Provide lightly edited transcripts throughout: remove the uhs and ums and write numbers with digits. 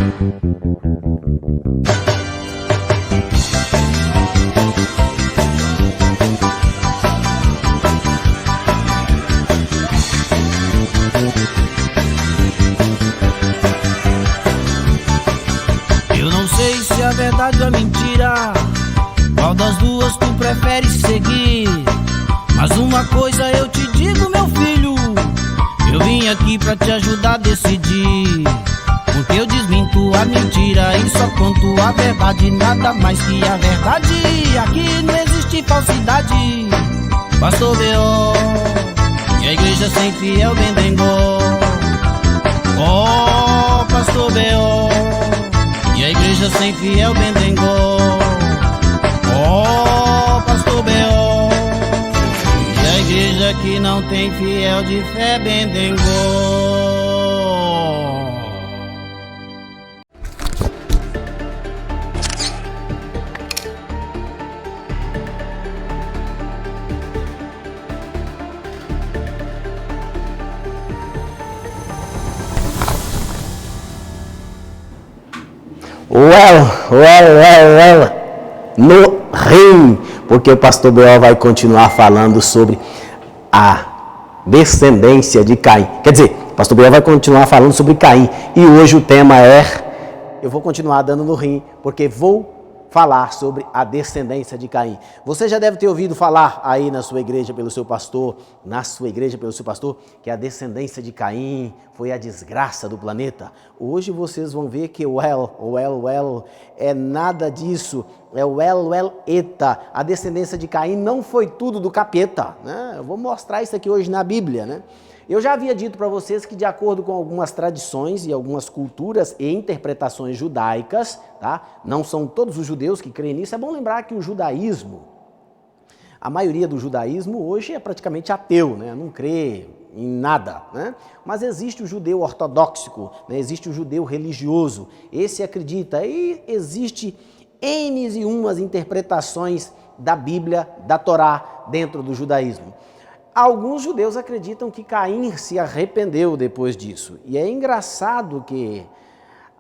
Eu não sei se a verdade ou a mentira, qual das duas tu preferes seguir? Mas uma coisa eu te digo, meu filho, eu vim aqui pra te ajudar a decidir. Porque eu desminto a mentira e só conto a verdade, nada mais que a verdade. Aqui não existe falsidade. Pastor B.O. e a igreja sem fiel bendengó. Oh, Pastor B.O. e a igreja sem fiel bendengó. Oh, Pastor B.O. e a igreja que não tem fiel de fé bendengó. Well, no rim, porque o pastor B.O. vai continuar falando sobre a descendência de Caim. Quer dizer, o pastor B.O. vai continuar falando sobre Caim, e hoje o tema é, eu vou continuar dando no rim, porque vou falar sobre a descendência de Caim. Você já deve ter ouvido falar aí na sua igreja pelo seu pastor, que a descendência de Caim foi a desgraça do planeta. Hoje vocês vão ver que é nada disso, eta. A descendência de Caim não foi tudo do capeta, né? Eu vou mostrar isso aqui hoje na Bíblia, né? Eu já havia dito para vocês que, de acordo com algumas tradições e algumas culturas e interpretações judaicas, tá? Não são todos os judeus que creem nisso. É bom lembrar que o judaísmo, a maioria do judaísmo hoje é praticamente ateu, né? Não crê em nada, né? Mas existe o judeu ortodoxo, né? Existe o judeu religioso, esse acredita, e existe N e umas interpretações da Bíblia, da Torá, dentro do judaísmo. Alguns judeus acreditam que Caim se arrependeu depois disso. E é engraçado que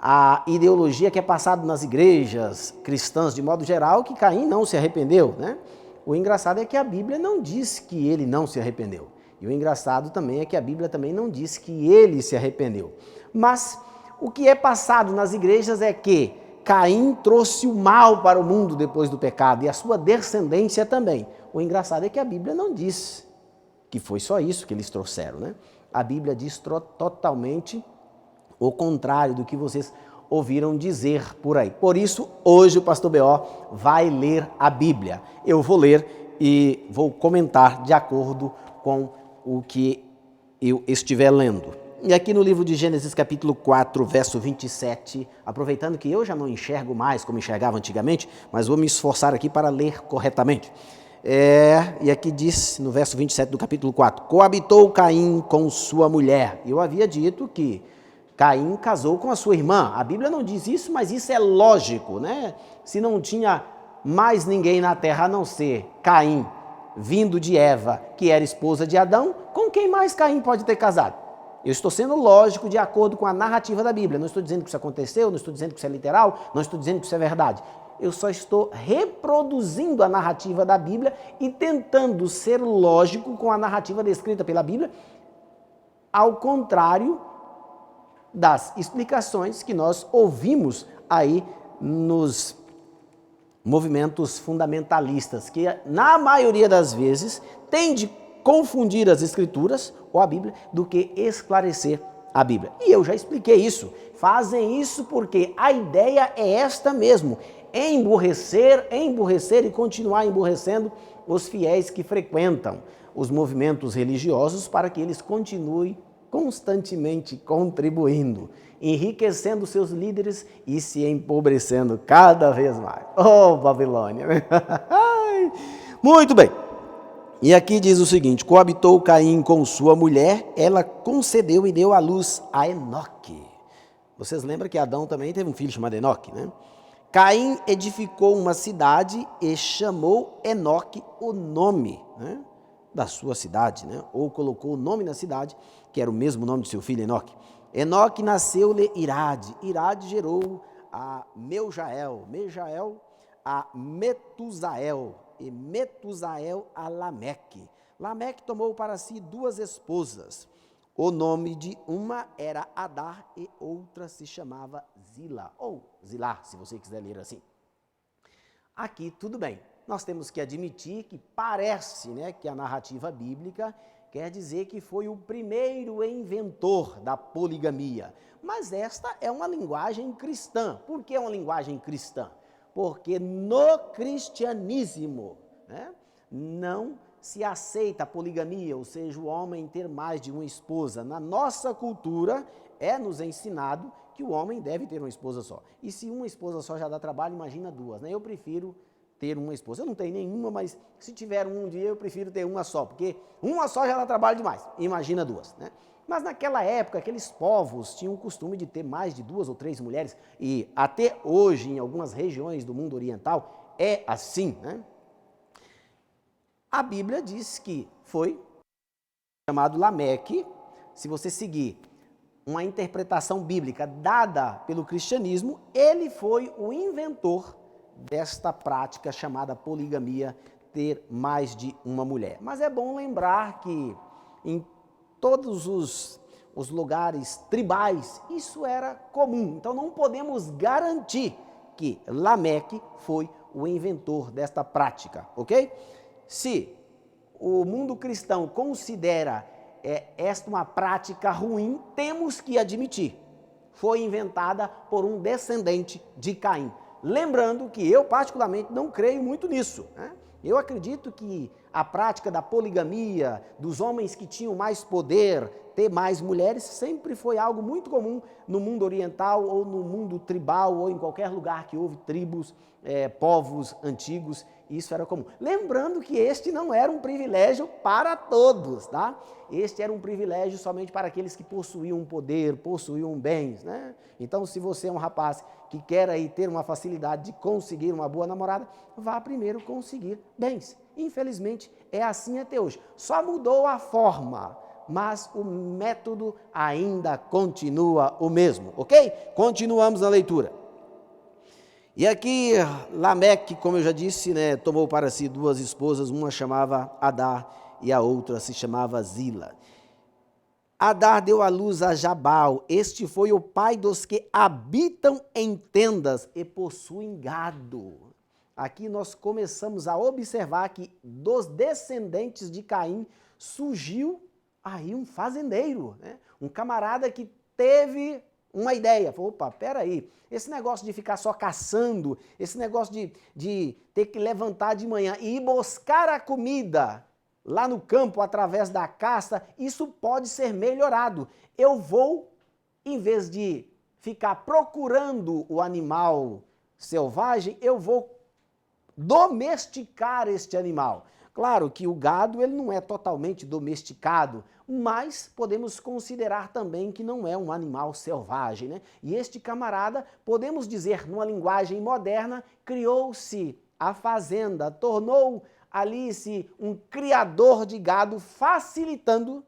a ideologia que é passada nas igrejas cristãs, de modo geral, que Caim não se arrependeu, né? O engraçado é que a Bíblia não diz que ele não se arrependeu. E o engraçado também é que a Bíblia também não diz que ele se arrependeu. Mas o que é passado nas igrejas é que Caim trouxe o mal para o mundo depois do pecado, e a sua descendência também. O engraçado é que a Bíblia não diz que foi só isso que eles trouxeram, né? A Bíblia diz totalmente o contrário do que vocês ouviram dizer por aí. Por isso, hoje o pastor B.O. vai ler a Bíblia. Eu vou ler e vou comentar de acordo com o que eu estiver lendo. E aqui no livro de Gênesis capítulo 4, verso 27, aproveitando que eu já não enxergo mais como enxergava antigamente, mas vou me esforçar aqui para ler corretamente. E aqui diz, no verso 27 do capítulo 4, coabitou Caim com sua mulher. Eu havia dito que Caim casou com a sua irmã. A Bíblia não diz isso, mas isso é lógico, né? Se não tinha mais ninguém na terra a não ser Caim, vindo de Eva, que era esposa de Adão, com quem mais Caim pode ter casado? Eu estou sendo lógico de acordo com a narrativa da Bíblia. Não estou dizendo que isso aconteceu, não estou dizendo que isso é literal, não estou dizendo que isso é verdade. Eu só estou reproduzindo a narrativa da Bíblia e tentando ser lógico com a narrativa descrita pela Bíblia, ao contrário das explicações que nós ouvimos aí nos movimentos fundamentalistas, que na maioria das vezes tende a confundir as Escrituras ou a Bíblia do que esclarecer a Bíblia. E eu já expliquei isso. Fazem isso porque a ideia é esta mesmo: emburrecer e continuar emburrecendo os fiéis que frequentam os movimentos religiosos, para que eles continuem constantemente contribuindo, enriquecendo seus líderes e se empobrecendo cada vez mais. Oh, Babilônia! Muito bem. E aqui diz o seguinte: coabitou Caim com sua mulher, ela concedeu e deu à luz a Enoque. Vocês lembram que Adão também teve um filho chamado Enoque, né? Caim edificou uma cidade e chamou Enoque o nome, né, da sua cidade, né? Ou colocou o nome na cidade, que era o mesmo nome de seu filho Enoque. Enoque nasceu-lhe Irade. Irade gerou a Meujael. Meujael a Metusael. E Metusael a Lameque. Lameque tomou para si 2 esposas. O nome de uma era Adar e outra se chamava Zila. Ou Zilá, se você quiser ler assim. Aqui tudo bem. Nós temos que admitir que parece, né, que a narrativa bíblica quer dizer que foi o primeiro inventor da poligamia. Mas esta é uma linguagem cristã. Por que é uma linguagem cristã? Porque no cristianismo, né, não se aceita a poligamia, ou seja, o homem ter mais de uma esposa. Na nossa cultura é nos ensinado que o homem deve ter uma esposa só. E se uma esposa só já dá trabalho, imagina 2, né? Eu prefiro ter uma esposa. Eu não tenho nenhuma, mas se tiver um dia eu prefiro ter uma só, porque uma só já dá trabalho demais. Imagina 2, né? Mas naquela época, aqueles povos tinham o costume de ter mais de 2 ou 3 mulheres, e até hoje, em algumas regiões do mundo oriental, é assim, né? A Bíblia diz que foi chamado Lameque. Se você seguir uma interpretação bíblica dada pelo cristianismo, ele foi o inventor desta prática chamada poligamia, ter mais de uma mulher. Mas é bom lembrar que em todos os lugares tribais isso era comum. Então não podemos garantir que Lameque foi o inventor desta prática, ok? Se o mundo cristão considera esta uma prática ruim, temos que admitir. Foi inventada por um descendente de Caim. Lembrando que eu particularmente não creio muito nisso, né? Eu acredito que a prática da poligamia, dos homens que tinham mais poder, ter mais mulheres, sempre foi algo muito comum no mundo oriental ou no mundo tribal ou em qualquer lugar que houve tribos, povos antigos, isso era comum. Lembrando que este não era um privilégio para todos, tá? Este era um privilégio somente para aqueles que possuíam poder, possuíam bens, né? Então, se você é um rapaz que quer aí ter uma facilidade de conseguir uma boa namorada, vá primeiro conseguir bens. Infelizmente, é assim até hoje. Só mudou a forma, mas o método ainda continua o mesmo, ok? Continuamos na leitura. E aqui, Lameque, como eu já disse, né, tomou para si 2 esposas, uma chamava Adar e a outra se chamava Zila. Adar deu à luz a Jabal. Este foi o pai dos que habitam em tendas e possuem gado. Aqui nós começamos a observar que dos descendentes de Caim surgiu aí um fazendeiro, né? Um camarada que teve uma ideia. Falou, opa, peraí, esse negócio de ficar só caçando, esse negócio de ter que levantar de manhã e ir buscar a comida lá no campo através da caça, isso pode ser melhorado. Eu vou, em vez de ficar procurando o animal selvagem, eu vou domesticar este animal. Claro que o gado ele não é totalmente domesticado, mas podemos considerar também que não é um animal selvagem, né? E este camarada, podemos dizer numa linguagem moderna, criou-se a fazenda, tornou ali-se um criador de gado, facilitando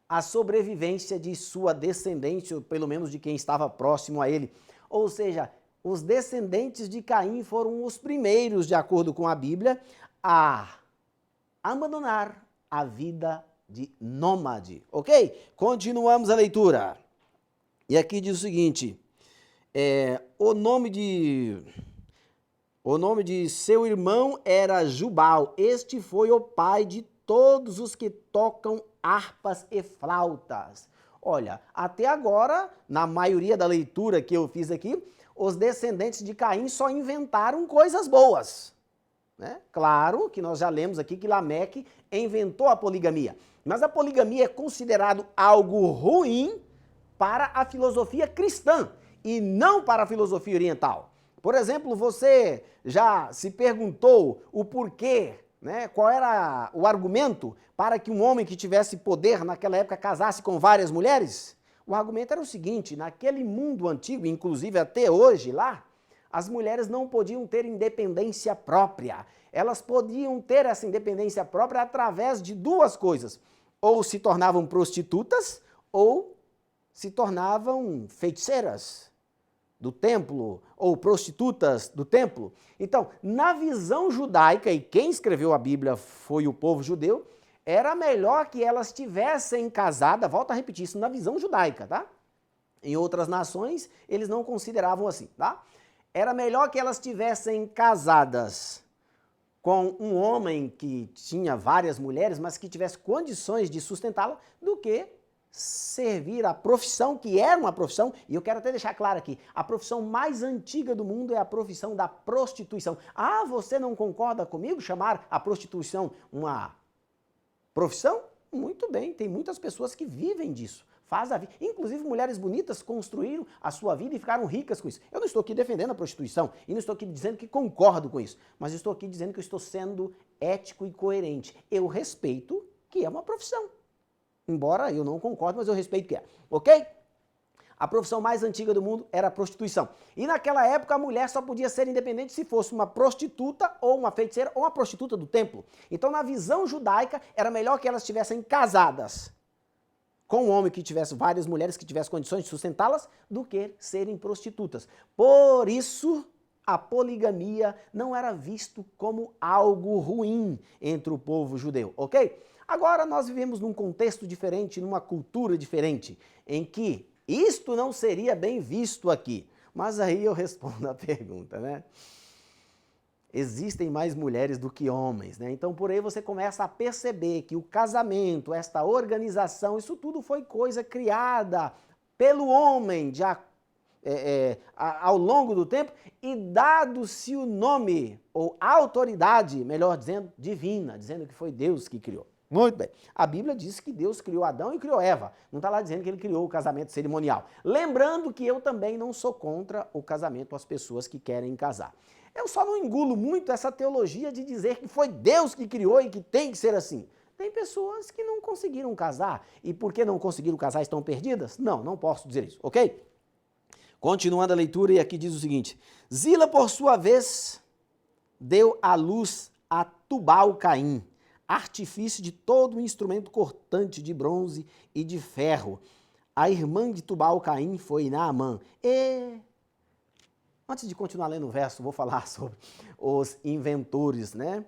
a sobrevivência de sua descendência, ou pelo menos de quem estava próximo a ele. Ou seja, os descendentes de Caim foram os primeiros, de acordo com a Bíblia, a abandonar a vida de nômade, ok? Continuamos a leitura. E aqui diz o seguinte, o nome de seu irmão era Jubal. Este foi o pai de todos os que tocam harpas e flautas. Olha, até agora, na maioria da leitura que eu fiz aqui, os descendentes de Caim só inventaram coisas boas, né? Claro que nós já lemos aqui que Lameque inventou a poligamia, mas a poligamia é considerado algo ruim para a filosofia cristã e não para a filosofia oriental. Por exemplo, você já se perguntou o porquê, né? Qual era o argumento para que um homem que tivesse poder naquela época casasse com várias mulheres? O argumento era o seguinte, naquele mundo antigo, inclusive até hoje lá, as mulheres não podiam ter independência própria. Elas podiam ter essa independência própria através de 2 coisas. Ou se tornavam prostitutas, ou se tornavam feiticeiras do templo ou prostitutas do templo. Então, na visão judaica, e quem escreveu a Bíblia foi o povo judeu, era melhor que elas tivessem casada, volto a repetir isso, na visão judaica, tá? Em outras nações, eles não consideravam assim, tá? Era melhor que elas tivessem casadas com um homem que tinha várias mulheres, mas que tivesse condições de sustentá-la, do que servir a profissão, que era uma profissão, e eu quero até deixar claro aqui, a profissão mais antiga do mundo é a profissão da prostituição. Ah, você não concorda comigo chamar a prostituição uma profissão? Muito bem, tem muitas pessoas que vivem disso. Faz a vida. Inclusive, mulheres bonitas construíram a sua vida e ficaram ricas com isso. Eu não estou aqui defendendo a prostituição e não estou aqui dizendo que concordo com isso, mas estou aqui dizendo que eu estou sendo ético e coerente. Eu respeito que é uma profissão. Embora eu não concorde, mas eu respeito que é. Ok? A profissão mais antiga do mundo era a prostituição. E naquela época a mulher só podia ser independente se fosse uma prostituta ou uma feiticeira ou uma prostituta do templo. Então, na visão judaica, era melhor que elas estivessem casadas com um homem que tivesse várias mulheres que tivessem condições de sustentá-las, do que serem prostitutas. Por isso, a poligamia não era visto como algo ruim entre o povo judeu, ok? Agora nós vivemos num contexto diferente, numa cultura diferente, em que isto não seria bem visto aqui. Mas aí eu respondo a pergunta, né? Existem mais mulheres do que homens, né? Então por aí você começa a perceber que o casamento, esta organização, isso tudo foi coisa criada pelo homem ao longo do tempo, e dado-se o nome, ou autoridade, melhor dizendo, divina, dizendo que foi Deus que criou. Muito bem. A Bíblia diz que Deus criou Adão e criou Eva. Não está lá dizendo que ele criou o casamento cerimonial. Lembrando que eu também não sou contra o casamento às pessoas que querem casar. Eu só não engulo muito essa teologia de dizer que foi Deus que criou e que tem que ser assim. Tem pessoas que não conseguiram casar. E porque não conseguiram casar estão perdidas? Não, não posso dizer isso, ok? Continuando a leitura, e aqui diz o seguinte: Zila, por sua vez, deu à luz a Tubal-Caim, artifício de todo um instrumento cortante de bronze e de ferro. A irmã de Tubal-Caim foi Naamã. E antes de continuar lendo o verso, vou falar sobre os inventores, né?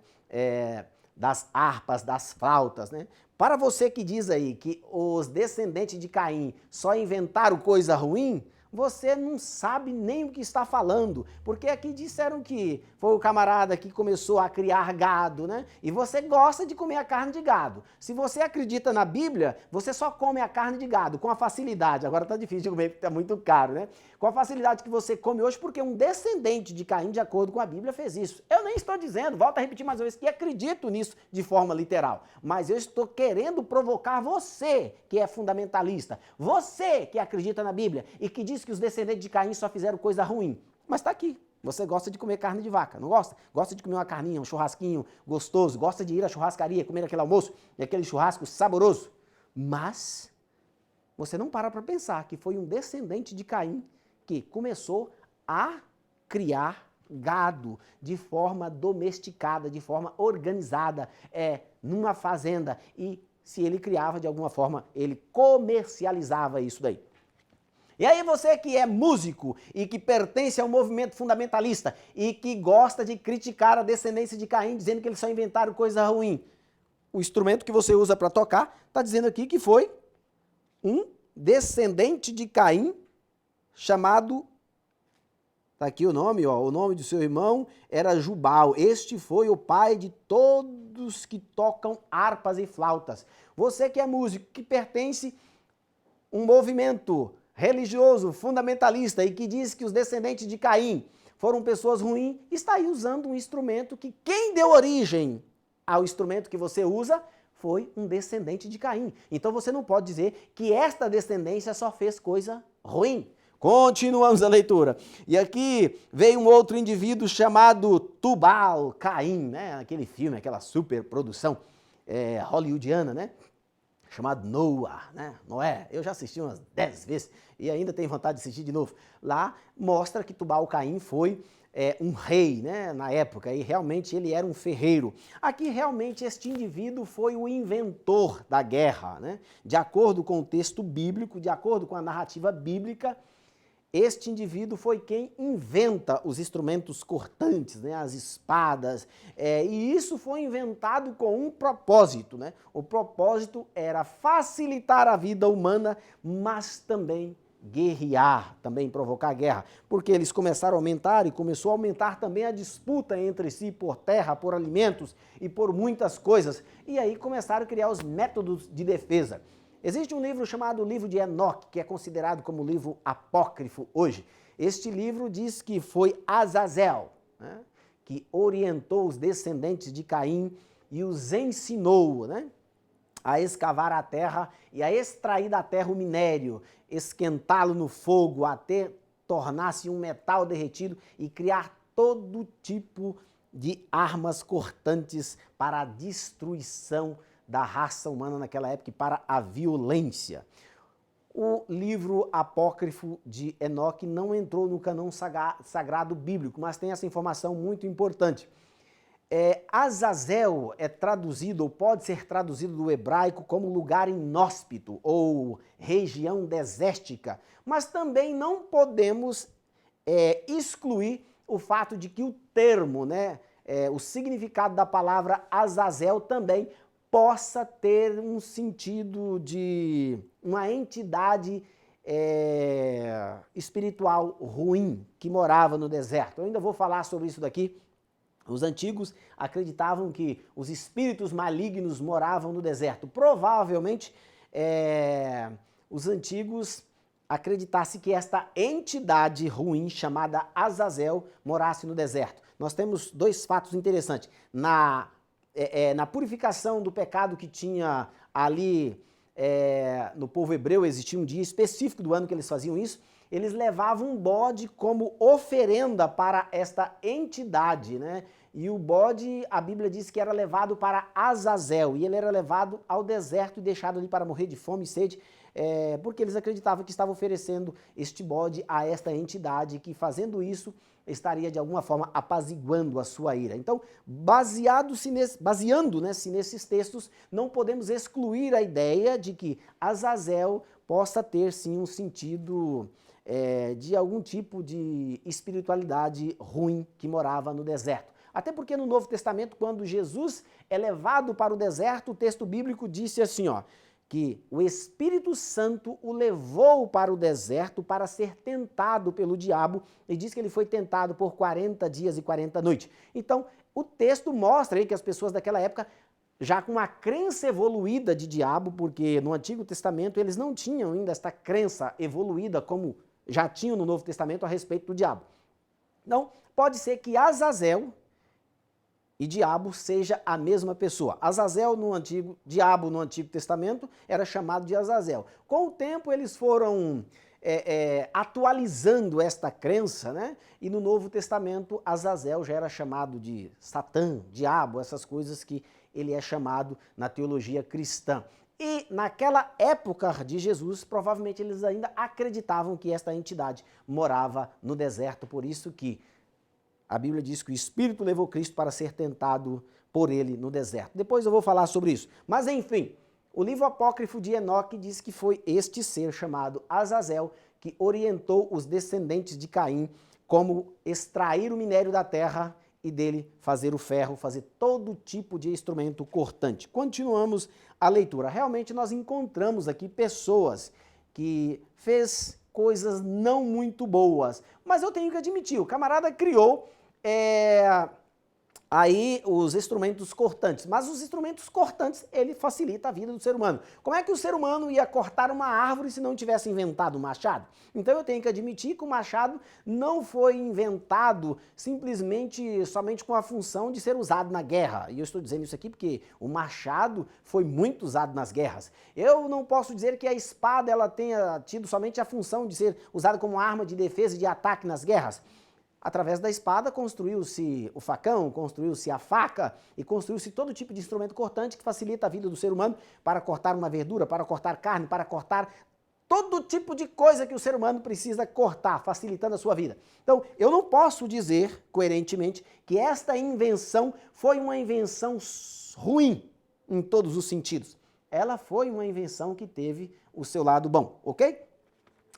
Das harpas, das flautas, né? Para você que diz aí que os descendentes de Caim só inventaram coisa ruim, você não sabe nem o que está falando, porque aqui disseram que foi o camarada que começou a criar gado, né? E você gosta de comer a carne de gado. Se você acredita na Bíblia, você só come a carne de gado com a facilidade. Agora está difícil de comer porque está muito caro, né? Com a facilidade que você come hoje, porque um descendente de Caim, de acordo com a Bíblia, fez isso. Eu nem estou dizendo, volto a repetir mais uma vez, que acredito nisso de forma literal, mas eu estou querendo provocar você, que é fundamentalista, você que acredita na Bíblia e que diz que os descendentes de Caim só fizeram coisa ruim. Mas está aqui. Você gosta de comer carne de vaca, não gosta? Gosta de comer uma carninha, um churrasquinho gostoso, gosta de ir à churrascaria, comer aquele almoço e aquele churrasco saboroso. Mas você não para pensar que foi um descendente de Caim que começou a criar gado de forma domesticada, de forma organizada, numa fazenda. E se ele criava de alguma forma, ele comercializava isso daí. E aí você que é músico e que pertence ao movimento fundamentalista e que gosta de criticar a descendência de Caim, dizendo que eles só inventaram coisa ruim, o instrumento que você usa para tocar está dizendo aqui que foi um descendente de Caim chamado, está aqui o nome, ó, o nome do seu irmão era Jubal. Este foi o pai de todos que tocam harpas e flautas. Você que é músico, que pertence a um movimento religioso, fundamentalista e que diz que os descendentes de Caim foram pessoas ruins, está aí usando um instrumento que quem deu origem ao instrumento que você usa foi um descendente de Caim. Então você não pode dizer que esta descendência só fez coisa ruim. Continuamos a leitura. E aqui veio um outro indivíduo chamado Tubal-Caim, né? Aquele filme, aquela superprodução hollywoodiana, né? Chamado Noah, né? Noé. Eu já assisti umas 10 vezes e ainda tenho vontade de assistir de novo. Lá mostra que Tubal-Caim foi um rei, né, na época, e realmente ele era um ferreiro. Aqui realmente este indivíduo foi o inventor da guerra, né? De acordo com o texto bíblico, de acordo com a narrativa bíblica, este indivíduo foi quem inventa os instrumentos cortantes, né, as espadas, e isso foi inventado com um propósito, né? O propósito era facilitar a vida humana, mas também guerrear, também provocar guerra, porque eles começaram a aumentar e começou a aumentar também a disputa entre si por terra, por alimentos e por muitas coisas, e aí começaram a criar os métodos de defesa. Existe um livro chamado Livro de Enoque, que é considerado como livro apócrifo hoje. Este livro diz que foi Azazel, né, que orientou os descendentes de Caim e os ensinou, né, a escavar a terra e a extrair da terra o minério, esquentá-lo no fogo até tornar-se um metal derretido e criar todo tipo de armas cortantes para a destruição da raça humana naquela época e para a violência. O livro apócrifo de Enoque não entrou no cânon sagrado bíblico, mas tem essa informação muito importante. Azazel é traduzido, ou pode ser traduzido do hebraico como lugar inóspito ou região desértica, mas também não podemos excluir o fato de que o termo, né, o significado da palavra Azazel também possa ter um sentido de uma entidade espiritual ruim que morava no deserto. Eu ainda vou falar sobre isso daqui. Os antigos acreditavam que os espíritos malignos moravam no deserto. Provavelmente os antigos acreditassem que esta entidade ruim chamada Azazel morasse no deserto. Nós temos dois fatos interessantes. Na purificação do pecado que tinha ali no povo hebreu, existia um dia específico do ano que eles faziam isso, eles levavam um bode como oferenda para esta entidade, né? E o bode, a Bíblia diz que era levado para Azazel, e ele era levado ao deserto e deixado ali para morrer de fome e sede, porque eles acreditavam que estava oferecendo este bode a esta entidade, que fazendo estaria de alguma forma apaziguando a sua ira. Então, baseando-se nesses textos, não podemos excluir a ideia de que Azazel possa ter sim um sentido de algum tipo de espiritualidade ruim que morava no deserto. Até porque no Novo Testamento, quando Jesus é levado para o deserto, o texto bíblico disse assim, ó, que o Espírito Santo o levou para o deserto para ser tentado pelo diabo, e diz que ele foi tentado por 40 dias e 40 noites. Então, o texto mostra aí que as pessoas daquela época, já com uma crença evoluída de diabo, porque no Antigo Testamento eles não tinham ainda esta crença evoluída como já tinham no Novo Testamento a respeito do diabo. Então, pode ser que Azazel e diabo seja a mesma pessoa. Azazel diabo no Antigo Testamento era chamado de Azazel. Com o tempo eles foram atualizando esta crença, né? E no Novo Testamento Azazel já era chamado de Satã, diabo, essas coisas que ele é chamado na teologia cristã. E naquela época de Jesus, provavelmente eles ainda acreditavam que esta entidade morava no deserto, por isso que a Bíblia diz que o Espírito levou Cristo para ser tentado por ele no deserto. Depois eu vou falar sobre isso. Mas enfim, o livro apócrifo de Enoque diz que foi este ser chamado Azazel que orientou os descendentes de Caim como extrair o minério da terra e dele fazer o ferro, fazer todo tipo de instrumento cortante. Continuamos a leitura. Realmente nós encontramos aqui pessoas que fez coisas não muito boas, mas eu tenho que admitir, o camarada criou aí os instrumentos cortantes, mas os instrumentos cortantes, ele facilita a vida do ser humano. Como é que o ser humano ia cortar uma árvore se não tivesse inventado o machado? Então eu tenho que admitir que o machado não foi inventado somente com a função de ser usado na guerra. E eu estou dizendo isso aqui porque o machado foi muito usado nas guerras. Eu não posso dizer que a espada ela tenha tido somente a função de ser usada como arma de defesa e de ataque nas guerras. Através da espada construiu-se o facão, construiu-se a faca e construiu-se todo tipo de instrumento cortante que facilita a vida do ser humano para cortar uma verdura, para cortar carne, para cortar todo tipo de coisa que o ser humano precisa cortar, facilitando a sua vida. Então, eu não posso dizer, coerentemente, que esta invenção foi uma invenção ruim em todos os sentidos. Ela foi uma invenção que teve o seu lado bom, ok?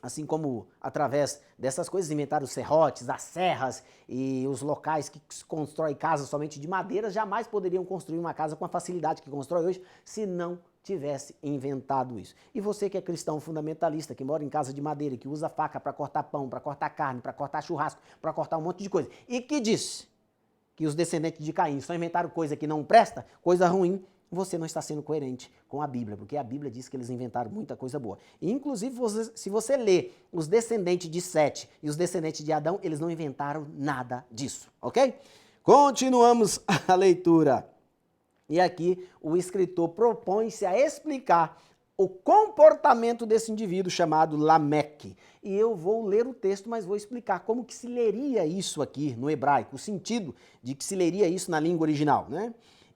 Assim como através dessas coisas inventaram os serrotes, as serras e os locais que constroem casas somente de madeira, jamais poderiam construir uma casa com a facilidade que constrói hoje se não tivesse inventado isso. E você que é cristão fundamentalista, que mora em casa de madeira, que usa faca para cortar pão, para cortar carne, para cortar churrasco, para cortar um monte de coisa, e que diz que os descendentes de Caim só inventaram coisa que não presta, coisa ruim, você não está sendo coerente com a Bíblia, porque a Bíblia diz que eles inventaram muita coisa boa. E, inclusive, se você lê os descendentes de Sete e os descendentes de Adão, eles não inventaram nada disso, ok? Continuamos a leitura. E aqui o escritor propõe-se a explicar o comportamento desse indivíduo chamado Lameque. E eu vou ler o texto, mas vou explicar como que se leria isso aqui no hebraico, o sentido de que se leria isso na língua original, né?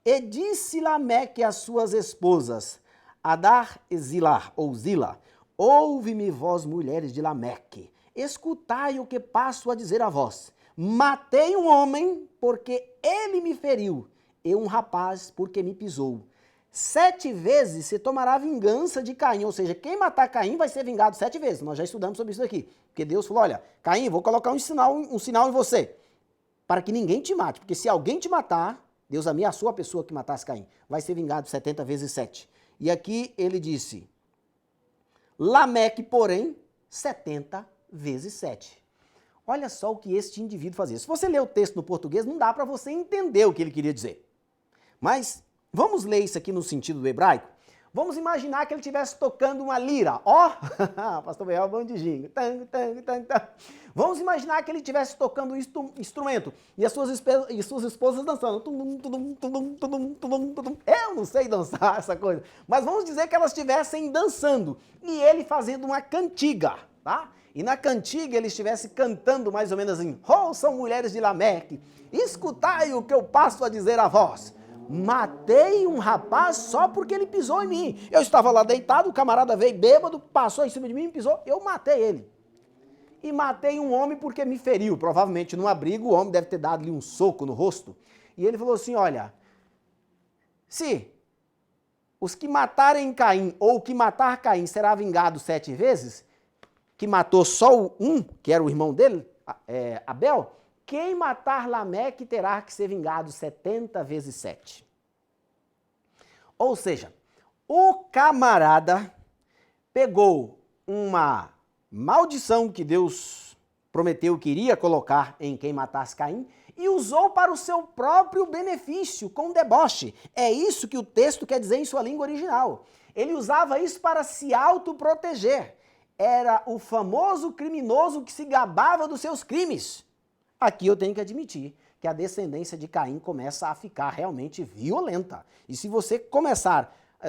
E disse Lameque às suas esposas, Adar e Zila, ou Zila, ouve-me vós mulheres de Lameque, escutai o que passo a dizer a vós. Matei um homem porque ele me feriu, e um rapaz porque me pisou. 7 vezes se tomará vingança de Caim, ou seja, quem matar Caim vai ser vingado 7 vezes. Nós já estudamos sobre isso aqui, porque Deus falou, olha, Caim, vou colocar um sinal em você, para que ninguém te mate, porque se alguém te matar, Deus ameaçou a pessoa que matasse Caim, vai ser vingado 70 vezes 7. E aqui ele disse, Lameque, porém, 70 vezes 7. Olha só o que este indivíduo fazia. Se você ler o texto no português, não dá para você entender o que ele queria dizer. Mas vamos ler isso aqui no sentido do hebraico? Vamos imaginar que ele estivesse tocando uma lira. Ó, pastor Beel, bom de ginga. Vamos imaginar que ele estivesse tocando um instrumento e as suas esposas dançando. Eu não sei dançar essa coisa, mas vamos dizer que elas estivessem dançando e ele fazendo uma cantiga, tá? E na cantiga ele estivesse cantando mais ou menos assim, ouçam mulheres de Lameque, escutai o que eu passo a dizer a vós. Matei um rapaz só porque ele pisou em mim. Eu estava lá deitado, o camarada veio bêbado, passou em cima de mim e pisou, eu matei ele. E matei um homem porque me feriu, provavelmente num abrigo, o homem deve ter dado-lhe um soco no rosto. E ele falou assim, olha, se os que matarem Caim ou que matar Caim será vingado 7 vezes, que matou só um, que era o irmão dele, Abel, quem matar Lameque terá que ser vingado 70 vezes 7. Ou seja, o camarada pegou uma maldição que Deus prometeu que iria colocar em quem matasse Caim e usou para o seu próprio benefício, com deboche. É isso que o texto quer dizer em sua língua original. Ele usava isso para se autoproteger. Era o famoso criminoso que se gabava dos seus crimes. Aqui eu tenho que admitir que a descendência de Caim começa a ficar realmente violenta. E se você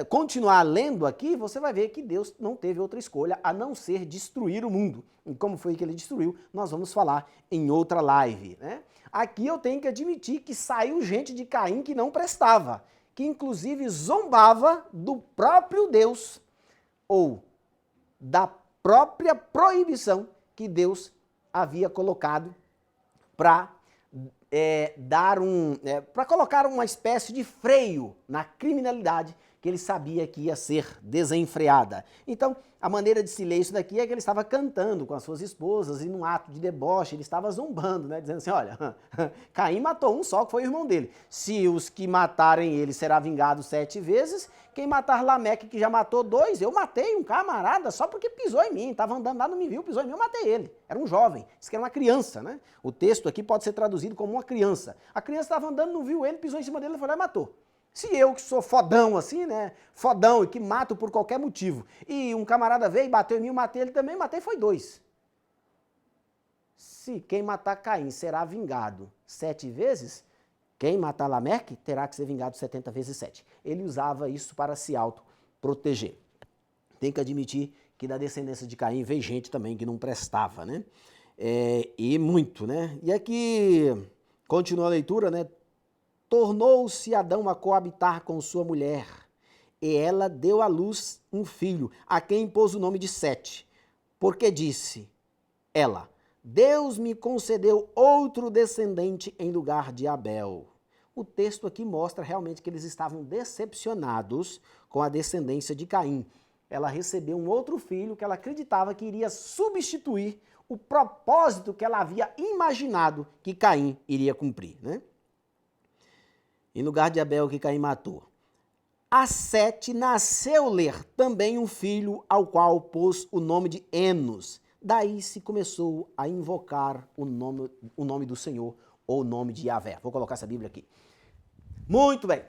continuar lendo aqui, você vai ver que Deus não teve outra escolha a não ser destruir o mundo. E como foi que ele destruiu, nós vamos falar em outra live, né? Aqui eu tenho que admitir que saiu gente de Caim que não prestava, que inclusive zombava do próprio Deus ou da própria proibição que Deus havia colocado para para colocar uma espécie de freio na criminalidade que ele sabia que ia ser desenfreada. Então, a maneira de se ler isso daqui é que ele estava cantando com as suas esposas e num ato de deboche, ele estava zombando, né, dizendo assim, olha, Caim matou um só, que foi o irmão dele. Se os que matarem ele será vingado 7 vezes, quem matar Lameque, que já matou 2, eu matei um camarada só porque pisou em mim, estava andando lá, não me viu, pisou em mim, eu matei ele. Era um jovem, disse que era uma criança, né? O texto aqui pode ser traduzido como uma criança. A criança estava andando, não viu ele, pisou em cima dele, ele foi lá e matou. Se eu que sou fodão assim, né, fodão e que mato por qualquer motivo, e um camarada veio e bateu em mim, eu matei ele também, matei foi 2. Se quem matar Caim será vingado 7 vezes, quem matar Lameque terá que ser vingado 70 vezes 7. Ele usava isso para se autoproteger. Tem que admitir que da descendência de Caim veio gente também que não prestava, né? E muito, né? E aqui, continua a leitura, né? Tornou-se Adão a coabitar com sua mulher, E ela deu à luz um filho, a quem pôs o nome de Sete, porque disse ela: Deus me concedeu outro descendente em lugar de Abel. O texto aqui mostra realmente que eles estavam decepcionados com a descendência de Caim. Ela recebeu um outro filho que ela acreditava que iria substituir o propósito que ela havia imaginado que Caim iria cumprir, né? Em lugar de Abel que Caim matou. A Sete nasceu-lhe também um filho, ao qual pôs o nome de Enos. Daí se começou a invocar o nome do Senhor, ou o nome de Yahvé. Vou colocar essa Bíblia aqui. Muito bem.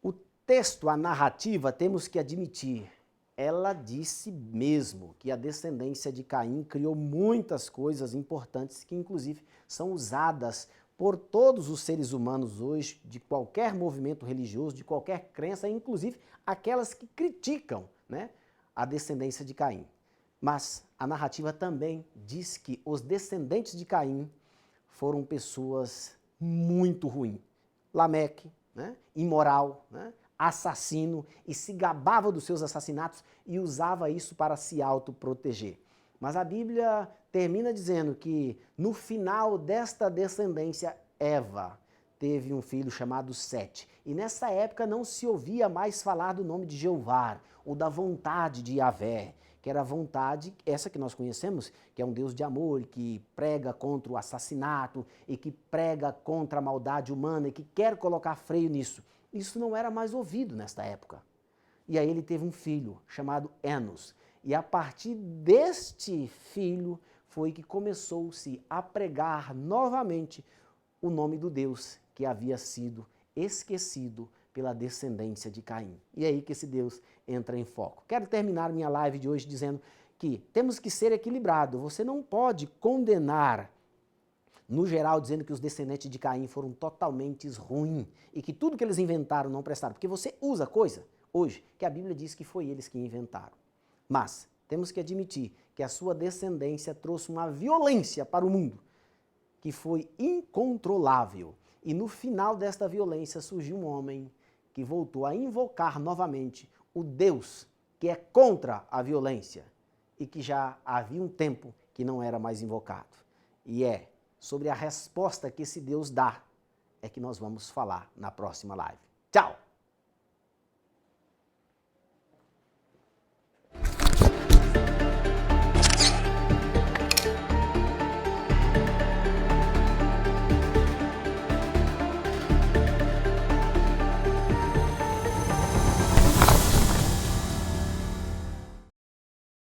O texto, a narrativa, temos que admitir, ela disse mesmo que a descendência de Caim criou muitas coisas importantes que inclusive são usadas por todos os seres humanos hoje, de qualquer movimento religioso, de qualquer crença, inclusive aquelas que criticam, né, a descendência de Caim. Mas a narrativa também diz que os descendentes de Caim foram pessoas muito ruins. Lameque, né, imoral, né, assassino, e se gabava dos seus assassinatos e usava isso para se autoproteger. Mas a Bíblia termina dizendo que no final desta descendência, Eva teve um filho chamado Sete. E nessa época não se ouvia mais falar do nome de Jeová ou da vontade de Yahvé, que era a vontade, essa que nós conhecemos, que é um Deus de amor, que prega contra o assassinato e que prega contra a maldade humana e que quer colocar freio nisso. Isso não era mais ouvido nesta época. E aí ele teve um filho chamado Enos. E a partir deste filho foi que começou-se a pregar novamente o nome do Deus que havia sido esquecido pela descendência de Caim. E é aí que esse Deus entra em foco. Quero terminar minha live de hoje dizendo que temos que ser equilibrados. Você não pode condenar, no geral, dizendo que os descendentes de Caim foram totalmente ruins e que tudo que eles inventaram não prestaram. Porque você usa coisa hoje que a Bíblia diz que foi eles que inventaram. Mas temos que admitir que a sua descendência trouxe uma violência para o mundo que foi incontrolável. E no final desta violência surgiu um homem que voltou a invocar novamente o Deus que é contra a violência e que já havia um tempo que não era mais invocado. E é sobre a resposta que esse Deus dá é que nós vamos falar na próxima live. Tchau!